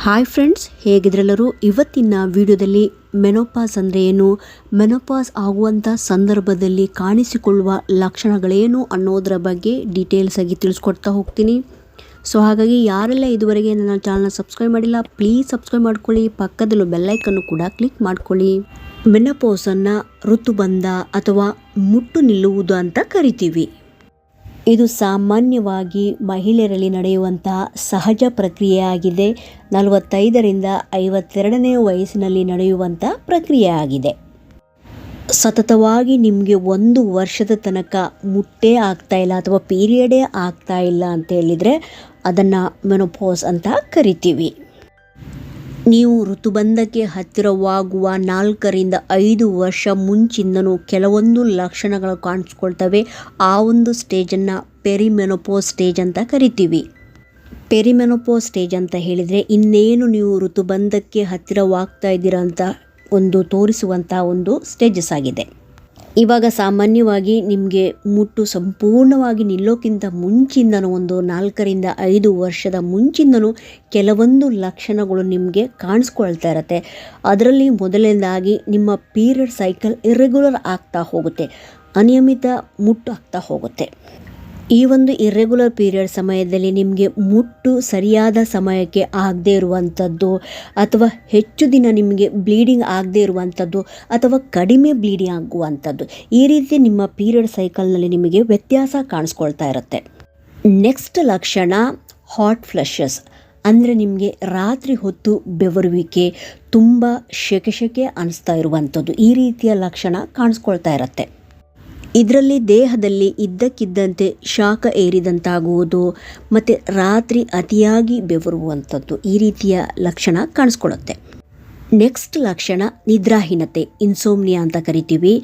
Hi friends, ಹೇಗಿದ್ರೆಲ್ಲರೂ. ಇವತ್ತಿನ ವಿಡಿಯೋದಲ್ಲಿ menopause ಅಂದರೆ ಏನು, ಮೆನೋಪಾಸ್ ಆಗುವಂಥ ಸಂದರ್ಭದಲ್ಲಿ ಕಾಣಿಸಿಕೊಳ್ಳುವ ಲಕ್ಷಣಗಳೇನು ಅನ್ನೋದರ ಬಗ್ಗೆ ಡೀಟೇಲ್ಸ್ ಆಗಿ ತಿಳಿಸ್ಕೊಡ್ತಾ ಹೋಗ್ತೀನಿ. ಸೊ ಹಾಗಾಗಿ ಯಾರೆಲ್ಲ ಇದುವರೆಗೆ ನನ್ನ ಚಾನಲ್ನ ಸಬ್ಸ್ಕ್ರೈಬ್ ಮಾಡಿಲ್ಲ, ಪ್ಲೀಸ್ ಸಬ್ಸ್ಕ್ರೈಬ್ ಮಾಡ್ಕೊಳ್ಳಿ. ಪಕ್ಕದಲ್ಲೂ ಬೆಲ್ಲೈಕನ್ನು ಕೂಡ ಕ್ಲಿಕ್ ಮಾಡ್ಕೊಳ್ಳಿ. ಮೆನೋಪಾಸನ್ನು ಋತುಬಂಧ ಅಥವಾ ಮುಟ್ಟು ನಿಲ್ಲುವುದು ಅಂತ ಕರಿತೀವಿ. ಇದು ಸಾಮಾನ್ಯವಾಗಿ ಮಹಿಳೆಯರಲ್ಲಿ ನಡೆಯುವಂತಹ ಸಹಜ ಪ್ರಕ್ರಿಯೆಯಾಗಿದೆ. 45ರಿಂದ 52ನೇ ವಯಸ್ಸಿನಲ್ಲಿ ನಡೆಯುವಂಥ ಪ್ರಕ್ರಿಯೆಯಾಗಿದೆ. ಸತತವಾಗಿ ನಿಮಗೆ 1 ವರ್ಷದ ತನಕ ಮುಟ್ಟೇ ಆಗ್ತಾ ಇಲ್ಲ ಅಥವಾ ಪೀರಿಯಡೇ ಆಗ್ತಾ ಇಲ್ಲ ಅಂತ ಹೇಳಿದರೆ ಅದನ್ನು ಮೆನೋಪಾಸ್ ಅಂತ ಕರಿತೀವಿ. ನೀವು ಋತುಬಂಧಕ್ಕೆ ಹತ್ತಿರವಾಗುವ 4ರಿಂದ 5 ವರ್ಷ ಮುಂಚಿಂದನೂ ಕೆಲವೊಂದು ಲಕ್ಷಣಗಳು ಕಾಣಿಸ್ಕೊಳ್ತವೆ. ಆ ಒಂದು ಸ್ಟೇಜನ್ನು ಪೆರಿಮೆನೋಪಾಸ್ ಸ್ಟೇಜ್ ಅಂತ ಕರಿತೀವಿ. ಪೆರಿಮೆನೋಪಾಸ್ ಸ್ಟೇಜ್ ಅಂತ ಹೇಳಿದರೆ ಇನ್ನೇನು ನೀವು ಋತುಬಂಧಕ್ಕೆ ಹತ್ತಿರವಾಗ್ತಾ ಇದ್ದೀರಾ ಅಂತ ಒಂದು ತೋರಿಸುವಂಥ ಒಂದು ಸ್ಟೇಜಸ್ ಆಗಿದೆ. ಇವಾಗ ಸಾಮಾನ್ಯವಾಗಿ ನಿಮಗೆ ಮುಟ್ಟು ಸಂಪೂರ್ಣವಾಗಿ ನಿಲ್ಲೋಕ್ಕಿಂತ ಮುಂಚಿಂದನೂ ಒಂದು 4ರಿಂದ 5 ವರ್ಷದ ಮುಂಚಿಂದನೂ ಕೆಲವೊಂದು ಲಕ್ಷಣಗಳು ನಿಮಗೆ ಕಾಣಿಸ್ಕೊಳ್ತಾ ಇರುತ್ತೆ. ಅದರಲ್ಲಿ ಮೊದಲನೇದಾಗಿ ನಿಮ್ಮ ಪೀರಿಯಡ್ ಸೈಕಲ್ ಇರ್ರೆಗ್ಯುಲರ್ ಆಗ್ತಾ ಹೋಗುತ್ತೆ, ಅನಿಯಮಿತ ಮುಟ್ಟು ಆಗ್ತಾ ಹೋಗುತ್ತೆ. ಈ ಒಂದು ಇರ್ರೆಗ್ಯುಲರ್ ಪೀರಿಯಡ್ ಸಮಯದಲ್ಲಿ ನಿಮಗೆ ಮುಟ್ಟು ಸರಿಯಾದ ಸಮಯಕ್ಕೆ ಆಗದೇ ಇರುವಂಥದ್ದು ಅಥವಾ ಹೆಚ್ಚು ದಿನ ನಿಮಗೆ ಬ್ಲೀಡಿಂಗ್ ಆಗದೇ ಇರುವಂಥದ್ದು ಅಥವಾ ಕಡಿಮೆ ಬ್ಲೀಡಿಂಗ್ ಆಗುವಂಥದ್ದು, ಈ ರೀತಿ ನಿಮ್ಮ ಪೀರಿಯಡ್ ಸೈಕಲ್ನಲ್ಲಿ ನಿಮಗೆ ವ್ಯತ್ಯಾಸ ಕಾಣಿಸ್ಕೊಳ್ತಾ ಇರುತ್ತೆ. ನೆಕ್ಸ್ಟ್ ಲಕ್ಷಣ ಹಾಟ್ ಫ್ಲಶಸ್ ಅಂದರೆ ನಿಮಗೆ ರಾತ್ರಿ ಹೊತ್ತು ಬೆವರುವಿಕೆ, ತುಂಬ ಶೆಕೆ ಅನಿಸ್ತಾ ಇರುವಂಥದ್ದು, ಈ ರೀತಿಯ ಲಕ್ಷಣ ಕಾಣಿಸ್ಕೊಳ್ತಾ ಇರುತ್ತೆ. ಇದರಲ್ಲಿ ದೇಹದಲ್ಲಿ ಇದ್ದಕ್ಕಿದ್ದಂತೆ ಶಾಖ ಏರಿದಂತಾಗುವುದು ಮತ್ತು ರಾತ್ರಿ ಅತಿಯಾಗಿ ಬೆವರುವಂಥದ್ದು, ಈ ರೀತಿಯ ಲಕ್ಷಣ ಕಾಣಿಸ್ಕೊಳ್ಳುತ್ತೆ. ನೆಕ್ಸ್ಟ್ ಲಕ್ಷಣ ನಿದ್ರಾಹೀನತೆ, ಇನ್ಸೋಮ್ನಿಯಾ ಅಂತ ಕರಿತೀವಿ.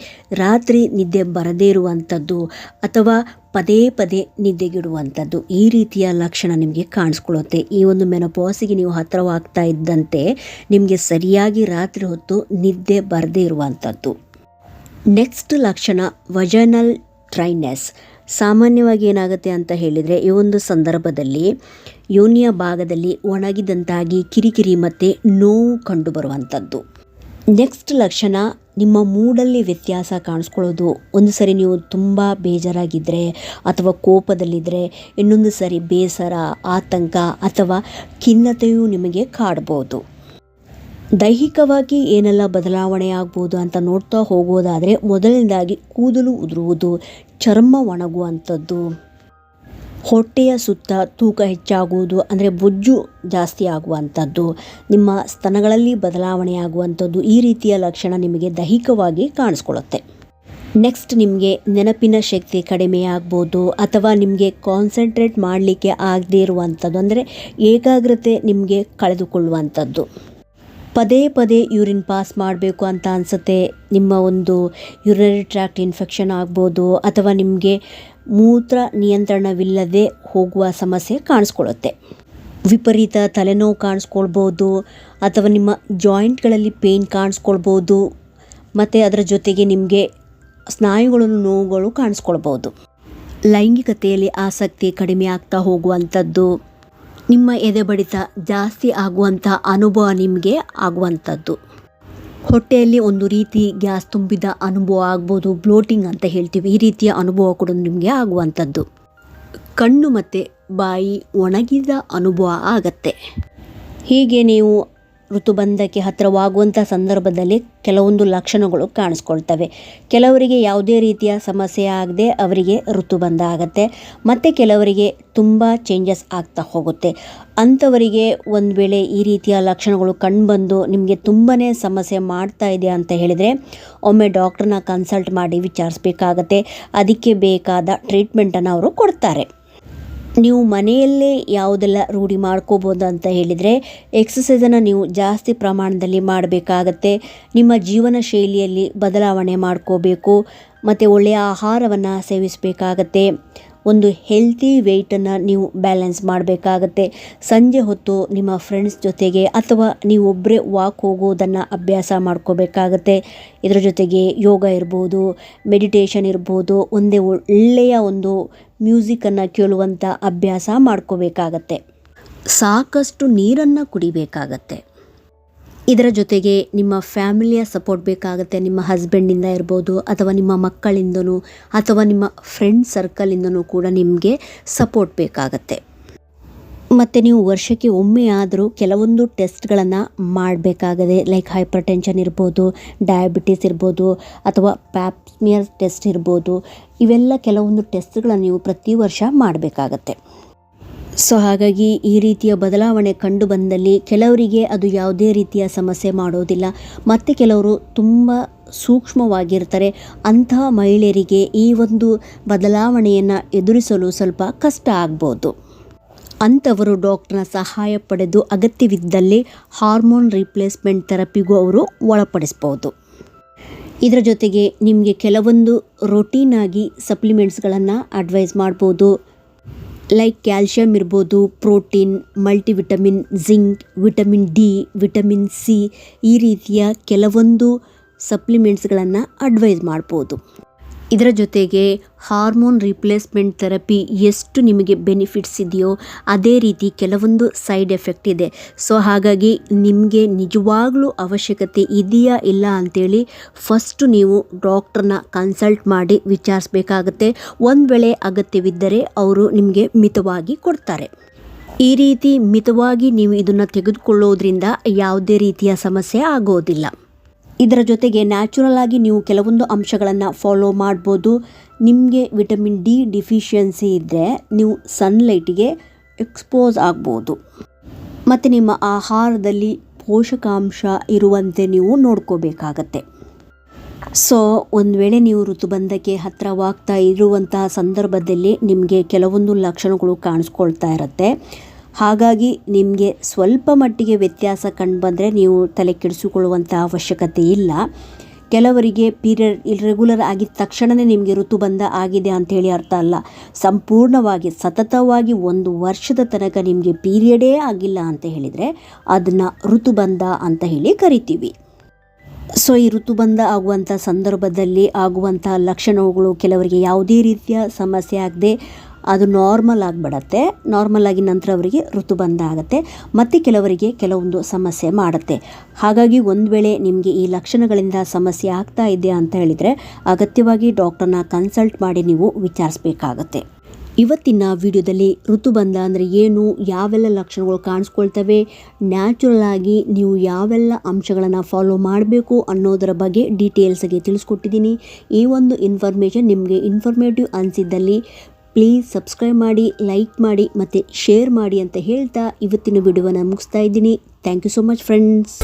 ರಾತ್ರಿ ನಿದ್ದೆ ಬರದೇ ಇರುವಂಥದ್ದು ಅಥವಾ ಪದೇ ಪದೇ ನಿದ್ದೆಗಿಡುವಂಥದ್ದು, ಈ ರೀತಿಯ ಲಕ್ಷಣ ನಿಮಗೆ ಕಾಣಿಸ್ಕೊಳ್ಳುತ್ತೆ. ಈ ಒಂದು ಮೆನೋಪಾಸಿಗೆ ನೀವು ಹತ್ತಿರವಾಗ್ತಾ ಇದ್ದಂತೆ ನಿಮಗೆ ಸರಿಯಾಗಿ ರಾತ್ರಿ ಹೊತ್ತು ನಿದ್ದೆ ಬರದೇ ಇರುವಂಥದ್ದು. ನೆಕ್ಸ್ಟ್ ಲಕ್ಷಣ ವಜೈನಲ್ ಡ್ರೈನೆಸ್. ಸಾಮಾನ್ಯವಾಗಿ ಏನಾಗುತ್ತೆ ಅಂತ ಹೇಳಿದರೆ ಈ ಒಂದು ಸಂದರ್ಭದಲ್ಲಿ ಯೋನಿಯ ಭಾಗದಲ್ಲಿ ಒಣಗಿದಂತಾಗಿ ಕಿರಿಕಿರಿ ಮತ್ತು ನೋವು ಕಂಡುಬರುವಂಥದ್ದು. ನೆಕ್ಸ್ಟ್ ಲಕ್ಷಣ ನಿಮ್ಮ ಮೂಡಲ್ಲಿ ವ್ಯತ್ಯಾಸ ಕಾಣಿಸ್ಕೊಳ್ಳೋದು. ಒಂದು ಸರಿ ನೀವು ತುಂಬ ಬೇಜಾರಾಗಿದ್ದರೆ ಅಥವಾ ಕೋಪದಲ್ಲಿದ್ದರೆ, ಇನ್ನೊಂದು ಸರಿ ಬೇಸರ, ಆತಂಕ ಅಥವಾ ಖಿನ್ನತೆಯೂ ನಿಮಗೆ ಕಾಡ್ಬೋದು. ದೈಹಿಕವಾಗಿ ಏನೆಲ್ಲ ಬದಲಾವಣೆ ಆಗ್ಬೋದು ಅಂತ ನೋಡ್ತಾ ಹೋಗೋದಾದರೆ ಮೊದಲನೇದಾಗಿ ಕೂದಲು ಉದುರುವುದು, ಚರ್ಮ ಒಣಗುವಂಥದ್ದು, ಹೊಟ್ಟೆಯ ಸುತ್ತ ತೂಕ ಹೆಚ್ಚಾಗುವುದು ಅಂದರೆ ಬೊಜ್ಜು ಜಾಸ್ತಿ ಆಗುವಂಥದ್ದು, ನಿಮ್ಮ ಸ್ತನಗಳಲ್ಲಿ ಬದಲಾವಣೆ ಆಗುವಂಥದ್ದು, ಈ ರೀತಿಯ ಲಕ್ಷಣ ನಿಮಗೆ ದೈಹಿಕವಾಗಿ ಕಾಣಿಸ್ಕೊಳ್ಳುತ್ತೆ. ನೆಕ್ಸ್ಟ್ ನಿಮಗೆ ನೆನಪಿನ ಶಕ್ತಿ ಕಡಿಮೆ ಆಗ್ಬೋದು ಅಥವಾ ನಿಮಗೆ ಕಾನ್ಸಂಟ್ರೇಟ್ ಮಾಡಲಿಕ್ಕೆ ಆಗದೇ ಇರುವಂಥದ್ದು ಅಂದರೆ ಏಕಾಗ್ರತೆ ನಿಮಗೆ ಕಳೆದುಕೊಳ್ಳುವಂಥದ್ದು. ಪದೇ ಪದೇ ಯೂರಿನ್ ಪಾಸ್ ಮಾಡಬೇಕು ಅಂತ ಅನಿಸುತ್ತೆ. ನಿಮ್ಮ ಒಂದು ಯೂರಿನರಿ ಟ್ರ್ಯಾಕ್ಟ್ ಇನ್ಫೆಕ್ಷನ್ ಆಗ್ಬೋದು ಅಥವಾ ನಿಮಗೆ ಮೂತ್ರ ನಿಯಂತ್ರಣವಿಲ್ಲದೆ ಹೋಗುವ ಸಮಸ್ಯೆ ಕಾಣಿಸ್ಕೊಳ್ಳುತ್ತೆ. ವಿಪರೀತ ತಲೆನೋವು ಕಾಣಿಸ್ಕೊಳ್ಬೋದು ಅಥವಾ ನಿಮ್ಮ ಜಾಯಿಂಟ್ಗಳಲ್ಲಿ ಪೇಯ್ನ್ ಕಾಣಿಸ್ಕೊಳ್ಬೋದು ಮತ್ತು ಅದರ ಜೊತೆಗೆ ನಿಮಗೆ ಸ್ನಾಯುಗಳ ನೋವುಗಳು ಕಾಣಿಸ್ಕೊಳ್ಬೋದು. ಲೈಂಗಿಕತೆಯಲ್ಲಿ ಆಸಕ್ತಿ ಕಡಿಮೆ ಆಗ್ತಾ ಹೋಗುವಂಥದ್ದು, ನಿಮ್ಮ ಎದೆ ಬಡಿತ ಜಾಸ್ತಿ ಆಗುವಂಥ ಅನುಭವ ನಿಮಗೆ ಆಗುವಂಥದ್ದು, ಹೊಟ್ಟೆಯಲ್ಲಿ ಒಂದು ರೀತಿ ಗ್ಯಾಸ್ ತುಂಬಿದ ಅನುಭವ ಆಗ್ಬೋದು, ಬ್ಲೋಟಿಂಗ್ ಅಂತ ಹೇಳ್ತೀವಿ, ಈ ರೀತಿಯ ಅನುಭವ ಕೂಡ ನಿಮಗೆ ಆಗುವಂಥದ್ದು. ಕಣ್ಣು ಮತ್ತು ಬಾಯಿ ಒಣಗಿದ ಅನುಭವ ಆಗತ್ತೆ. ಹೀಗೆ ನೀವು ಋತುಬಂಧಕ್ಕೆ ಹತ್ತಿರವಾಗುವಂಥ ಸಂದರ್ಭದಲ್ಲಿ ಕೆಲವೊಂದು ಲಕ್ಷಣಗಳು ಕಾಣಿಸ್ಕೊಳ್ತವೆ. ಕೆಲವರಿಗೆ ಯಾವುದೇ ರೀತಿಯ ಸಮಸ್ಯೆ ಆಗದೆ ಅವರಿಗೆ ಋತುಬಂಧ ಆಗುತ್ತೆ ಮತ್ತು ಕೆಲವರಿಗೆ ತುಂಬ ಚೇಂಜಸ್ ಆಗ್ತಾ ಹೋಗುತ್ತೆ. ಅಂಥವರಿಗೆ ಒಂದು ವೇಳೆ ಈ ರೀತಿಯ ಲಕ್ಷಣಗಳು ಕಂಡುಬಂದು ನಿಮಗೆ ತುಂಬಾ ಸಮಸ್ಯೆ ಮಾಡ್ತಾ ಇದೆ ಅಂತ ಹೇಳಿದರೆ ಒಮ್ಮೆ ಡಾಕ್ಟ್ರನ್ನ ಕನ್ಸಲ್ಟ್ ಮಾಡಿ ವಿಚಾರಿಸಬೇಕಾಗತ್ತೆ. ಅದಕ್ಕೆ ಬೇಕಾದ ಟ್ರೀಟ್ಮೆಂಟನ್ನು ಅವರು ಕೊಡ್ತಾರೆ. ನೀವು ಮನೆಯಲ್ಲೇ ಯಾವುದೆಲ್ಲ ರೂಢಿ ಮಾಡ್ಕೋಬೋದು ಅಂತ ಹೇಳಿದರೆ ಎಕ್ಸಸೈಸನ್ನು ನೀವು ಜಾಸ್ತಿ ಪ್ರಮಾಣದಲ್ಲಿ ಮಾಡಬೇಕಾಗತ್ತೆ. ನಿಮ್ಮ ಜೀವನ ಶೈಲಿಯಲ್ಲಿ ಬದಲಾವಣೆ ಮಾಡ್ಕೋಬೇಕು ಮತ್ತು ಒಳ್ಳೆಯ ಆಹಾರವನ್ನು ಸೇವಿಸಬೇಕಾಗತ್ತೆ. ಒಂದು ಹೆಲ್ತಿ ವೆಯ್ಟನ್ನು ನೀವು ಬ್ಯಾಲೆನ್ಸ್ ಮಾಡಬೇಕಾಗತ್ತೆ. ಸಂಜೆ ಹೊತ್ತು ನಿಮ್ಮ ಫ್ರೆಂಡ್ಸ್ ಜೊತೆಗೆ ಅಥವಾ ನೀವೊಬ್ಬರೇ ವಾಕ್ ಹೋಗೋದನ್ನು ಅಭ್ಯಾಸ ಮಾಡ್ಕೋಬೇಕಾಗತ್ತೆ. ಇದರ ಜೊತೆಗೆ ಯೋಗ ಇರ್ಬೋದು, ಮೆಡಿಟೇಷನ್ ಇರ್ಬೋದು, ಒಳ್ಳೆಯ ಒಂದು ಮ್ಯೂಸಿಕನ್ನು ಕೇಳುವಂಥ ಅಭ್ಯಾಸ ಮಾಡ್ಕೋಬೇಕಾಗತ್ತೆ. ಸಾಕಷ್ಟು ನೀರನ್ನು ಕುಡಿಬೇಕಾಗತ್ತೆ. ಇದರ ಜೊತೆಗೆ ನಿಮ್ಮ ಫ್ಯಾಮಿಲಿಯ ಸಪೋರ್ಟ್ ಬೇಕಾಗುತ್ತೆ. ನಿಮ್ಮ ಹಸ್ಬೆಂಡಿಂದ ಇರ್ಬೋದು, ಅಥವಾ ನಿಮ್ಮ ಮಕ್ಕಳಿಂದನೂ, ಅಥವಾ ನಿಮ್ಮ ಫ್ರೆಂಡ್ ಸರ್ಕಲಿಂದನೂ ಕೂಡ ನಿಮಗೆ ಸಪೋರ್ಟ್ ಬೇಕಾಗತ್ತೆ. ಮತ್ತು ನೀವು ವರ್ಷಕ್ಕೆ ಒಮ್ಮೆ ಆದರೂ ಕೆಲವೊಂದು ಟೆಸ್ಟ್ಗಳನ್ನು ಮಾಡಬೇಕಾಗದೆ. ಲೈಕ್ ಹೈಪರ್ ಟೆನ್ಷನ್ ಇರ್ಬೋದು, ಡಯಾಬಿಟಿಸ್ ಇರ್ಬೋದು, ಅಥವಾ ಪ್ಯಾಪ್ಸ್ಮಿಯರ್ ಟೆಸ್ಟ್ ಇರ್ಬೋದು. ಇವೆಲ್ಲ ಕೆಲವೊಂದು ಟೆಸ್ಟ್ಗಳನ್ನು ನೀವು ಪ್ರತಿ ವರ್ಷ ಮಾಡಬೇಕಾಗತ್ತೆ. ಸೊ ಹಾಗಾಗಿ ಈ ರೀತಿಯ ಬದಲಾವಣೆ ಕಂಡು ಬಂದಲ್ಲಿ ಕೆಲವರಿಗೆ ಅದು ಯಾವುದೇ ರೀತಿಯ ಸಮಸ್ಯೆ ಮಾಡೋದಿಲ್ಲ, ಮತ್ತು ಕೆಲವರು ತುಂಬ ಸೂಕ್ಷ್ಮವಾಗಿರ್ತಾರೆ. ಅಂತಹ ಮಹಿಳೆಯರಿಗೆ ಈ ಒಂದು ಬದಲಾವಣೆಯನ್ನು ಎದುರಿಸಲು ಸ್ವಲ್ಪ ಕಷ್ಟ ಆಗ್ಬೋದು. ಅಂಥವರು ಡಾಕ್ಟರ್ನ ಸಹಾಯ ಪಡೆದು ಅಗತ್ಯವಿದ್ದಲ್ಲಿ ಹಾರ್ಮೋನ್ ರೀಪ್ಲೇಸ್ಮೆಂಟ್ ಥೆರಪಿಗೂ ಅವರು ಒಳಪಡಿಸ್ಬೋದು. ಇದರ ಜೊತೆಗೆ ನಿಮಗೆ ಕೆಲವೊಂದು ರೊಟೀನಾಗಿ ಸಪ್ಲಿಮೆಂಟ್ಸ್ಗಳನ್ನು ಅಡ್ವೈಸ್ ಮಾಡ್ಬೋದು. ಲೈಕ್ ಕ್ಯಾಲ್ಶಿಯಂ ಇರ್ಬೋದು, protein, multivitamin, zinc, vitamin D, vitamin C, ಈ ರೀತಿಯ ಕೆಲವೊಂದು ಸಪ್ಲಿಮೆಂಟ್ಸ್ಗಳನ್ನು ಅಡ್ವೈಸ್ ಮಾಡ್ಬೋದು. ಇದರ ಜೊತೆಗೆ ಹಾರ್ಮೋನ್ ರೀಪ್ಲೇಸ್ಮೆಂಟ್ ಥೆರಪಿ ಎಷ್ಟು ನಿಮಗೆ ಬೆನಿಫಿಟ್ಸ್ ಇದೆಯೋ ಅದೇ ರೀತಿ ಕೆಲವೊಂದು ಸೈಡ್ ಎಫೆಕ್ಟ್ ಇದೆ. ಸೊ ಹಾಗಾಗಿ ನಿಮಗೆ ನಿಜವಾಗ್ಲೂ ಅವಶ್ಯಕತೆ ಇದೆಯಾ ಇಲ್ಲ ಅಂಥೇಳಿ ಫಸ್ಟು ನೀವು ಡಾಕ್ಟ್ರನ್ನ ಕನ್ಸಲ್ಟ್ ಮಾಡಿ ವಿಚಾರಿಸಬೇಕಾಗತ್ತೆ. ಒಂದು ವೇಳೆ ಅಗತ್ಯವಿದ್ದರೆ ಅವರು ನಿಮಗೆ ಮಿತವಾಗಿ ಕೊಡ್ತಾರೆ. ಈ ರೀತಿ ಮಿತವಾಗಿ ನೀವು ಇದನ್ನು ತೆಗೆದುಕೊಳ್ಳೋದ್ರಿಂದ ಯಾವುದೇ ರೀತಿಯ ಸಮಸ್ಯೆ ಆಗೋದಿಲ್ಲ. ಇದರ ಜೊತೆಗೆ ನ್ಯಾಚುರಲ್ ಆಗಿ ನೀವು ಕೆಲವೊಂದು ಅಂಶಗಳನ್ನು ಫಾಲೋ ಮಾಡ್ಬೋದು. ನಿಮಗೆ ವಿಟಮಿನ್ ಡಿ ಡಿಫಿಷಿಯನ್ಸಿ ಇದ್ದರೆ ನೀವು ಸನ್ಲೈಟಿಗೆ ಎಕ್ಸ್ಪೋಸ್ ಆಗ್ಬೋದು, ಮತ್ತು ನಿಮ್ಮ ಆಹಾರದಲ್ಲಿ ಪೋಷಕಾಂಶ ಇರುವಂತೆ ನೀವು ನೋಡ್ಕೋಬೇಕಾಗತ್ತೆ. ಸೊ ಒಂದು ವೇಳೆ ನೀವು ಋತುಬಂಧಕ್ಕೆ ಹತ್ತಿರವಾಗ್ತಾ ಇರುವಂತಹ ಸಂದರ್ಭದಲ್ಲಿ ನಿಮಗೆ ಕೆಲವೊಂದು ಲಕ್ಷಣಗಳು ಕಾಣಿಸ್ಕೊಳ್ತಾ ಇರುತ್ತೆ. ಹಾಗಾಗಿ ನಿಮಗೆ ಸ್ವಲ್ಪ ಮಟ್ಟಿಗೆ ವ್ಯತ್ಯಾಸ ಕಂಡುಬಂದರೆ ನೀವು ತಲೆ ಕೆಡಿಸಿಕೊಳ್ಳುವಂಥ ಅವಶ್ಯಕತೆ ಇಲ್ಲ. ಕೆಲವರಿಗೆ ಪೀರಿಯಡ್ ಇರ್ರೆಗ್ಯುಲರ್ ಆಗಿದ ತಕ್ಷಣವೇ ನಿಮಗೆ ಋತುಬಂಧ ಆಗಿದೆ ಅಂಥೇಳಿ ಅರ್ಥ ಅಲ್ಲ. ಸಂಪೂರ್ಣವಾಗಿ ಸತತವಾಗಿ 1 ವರ್ಷದ ತನಕ ನಿಮಗೆ ಪೀರಿಯಡೇ ಆಗಿಲ್ಲ ಅಂತ ಹೇಳಿದರೆ ಅದನ್ನು ಋತುಬಂಧ ಅಂತ ಹೇಳಿ ಕರಿತೀವಿ. ಸೊ ಈ ಋತುಬಂಧ ಆಗುವಂಥ ಸಂದರ್ಭದಲ್ಲಿ ಆಗುವಂಥ ಲಕ್ಷಣಗಳು ಕೆಲವರಿಗೆ ಯಾವುದೇ ರೀತಿಯ ಸಮಸ್ಯೆ ಆಗದೆ ಅದು ನಾರ್ಮಲ್ ಆಗಿಬಿಡತ್ತೆ. ನಾರ್ಮಲ್ ಆಗಿ ನಂತರ ಅವರಿಗೆ ಋತುಬಂಧ ಆಗುತ್ತೆ, ಮತ್ತು ಕೆಲವರಿಗೆ ಕೆಲವೊಂದು ಸಮಸ್ಯೆ ಮಾಡುತ್ತೆ. ಹಾಗಾಗಿ ಒಂದು ವೇಳೆ ನಿಮಗೆ ಈ ಲಕ್ಷಣಗಳಿಂದ ಸಮಸ್ಯೆ ಆಗ್ತಾ ಇದೆ ಅಂತ ಹೇಳಿದರೆ ಅಗತ್ಯವಾಗಿ ಡಾಕ್ಟರ್ನ ಕನ್ಸಲ್ಟ್ ಮಾಡಿ ನೀವು ವಿಚಾರಿಸಬೇಕಾಗತ್ತೆ. ಇವತ್ತಿನ ವಿಡಿಯೋದಲ್ಲಿ ಋತುಬಂಧ ಅಂದರೆ ಏನು, ಯಾವೆಲ್ಲ ಲಕ್ಷಣಗಳು ಕಾಣಿಸ್ಕೊಳ್ತವೆ, ನ್ಯಾಚುರಲ್ ಆಗಿ ನೀವು ಯಾವೆಲ್ಲ ಅಂಶಗಳನ್ನು ಫಾಲೋ ಮಾಡಬೇಕು ಅನ್ನೋದರ ಬಗ್ಗೆ ಡೀಟೇಲ್ಸಾಗಿ ತಿಳಿಸ್ಕೊಟ್ಟಿದ್ದೀನಿ. ಈ ಒಂದು ಇನ್ಫಾರ್ಮೇಷನ್ ನಿಮಗೆ ಇನ್ಫಾರ್ಮೇಟಿವ್ ಅನಿಸಿದ್ದಲ್ಲಿ ಪ್ಲೀಸ್ ಸಬ್ಸ್ಕ್ರೈಬ್ ಮಾಡಿ, ಲೈಕ್ ಮಾಡಿ, ಮತ್ತು ಶೇರ್ ಮಾಡಿ ಅಂತ ಹೇಳ್ತಾ ಇವತ್ತಿನ ವಿಡಿಯೋವನ್ನು ಮುಗಿಸ್ತಾ ಇದ್ದೀನಿ. Thank you so much friends.